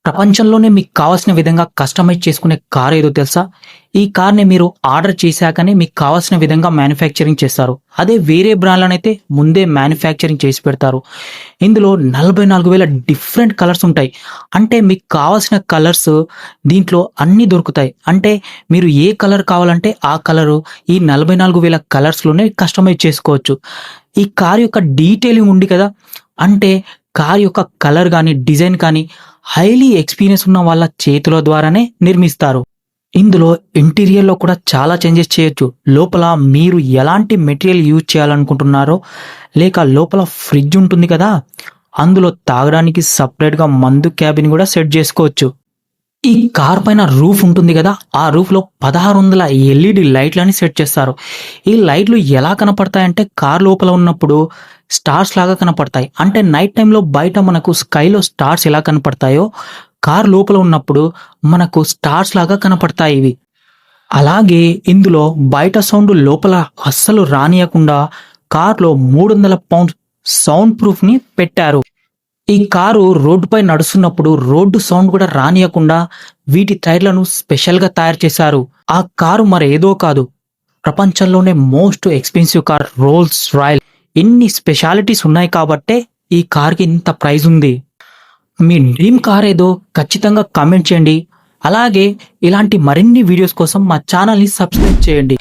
ప్రపంచంలోనే మీకు కావాల్సిన విధంగా కస్టమైజ్ చేసుకునే కార్ ఏదో తెలుసా? ఈ కార్‌ని మీరు ఆర్డర్ చేశాకనే మీకు కావాల్సిన విధంగా మ్యానుఫ్యాక్చరింగ్ చేస్తారు. అదే వేరే బ్రాండ్‌లోనైతే ముందే మ్యానుఫ్యాక్చరింగ్ చేసి పెడతారు. ఇందులో 44,000 డిఫరెంట్ కలర్స్ ఉంటాయి. అంటే మీకు కావాల్సిన కలర్స్ దీంట్లో అన్నీ దొరుకుతాయి. అంటే మీరు ఏ కలర్ కావాలంటే ఆ కలరు ఈ 44,000 కలర్స్‌లోనే కస్టమైజ్ చేసుకోవచ్చు. ఈ కార్ యొక్క డీటెయిలింగ్ ఉంది కదా! అంటే కార్ యొక్క కలర్ గానీ, డిజైన్ కానీ హైలీ ఎక్స్‌పీరియన్స్ ఉన్న వాళ్ళ చేతుల ద్వారానే నిర్మిస్తారు. ఇందులో ఇంటీరియర్‌లో కూడా చాలా చేంజెస్ చేయొచ్చు. లోపల మీరు ఎలాంటి మెటీరియల్ యూజ్ చేయాలనుకుంటున్నారో, లేక లోపల ఫ్రిడ్జ్ ఉంటుంది కదా! అందులో తాగడానికి సెపరేట్‌గా మందు క్యాబిన్ కూడా సెట్ చేసుకోవచ్చు. ఈ కార్ పైన రూఫ్ ఉంటుంది కదా! ఆ రూఫ్‌లో 1600 ఎల్ఈడీ లైట్లని సెట్ చేస్తారు. ఈ లైట్లు ఎలా కనపడతాయంటే కార్ లోపల ఉన్నప్పుడు స్టార్స్ లాగా కనపడతాయి. అంటే నైట్ టైమ్‌లో బయట మనకు స్కైలో స్టార్స్ ఎలా కనపడతాయో, కార్ లోపల ఉన్నప్పుడు మనకు స్టార్స్ లాగా కనపడతాయి ఇవి. అలాగే ఇందులో బయట సౌండ్ లోపల అస్సలు రానీయకుండా కార్‌లో 300 పౌండ్స్ సౌండ్ ప్రూఫ్‌ని పెట్టారు. ఈ కారు రోడ్డుపై నడుస్తున్నప్పుడు రోడ్డు సౌండ్ కూడా రానీయకుండా వీటి టైర్లను స్పెషల్‌గా తయారు చేశారు. ఆ కారు మరేదో కాదు. ప్రపంచంలోనే most expensive car Rolls Royce. ఇన్ని స్పెషాలిటీస్ ఉన్నాయి కాబట్టే ఈ కార్‌కి ఇంత ప్రైజ్ ఉంది. మీ డ్రీమ్ కార్ ఏదో ఖచ్చితంగా కామెంట్ చేయండి. అలాగే ఇలాంటి మరిన్ని వీడియోస్ కోసం మా ఛానల్‌ని సబ్స్క్రైబ్ చేయండి.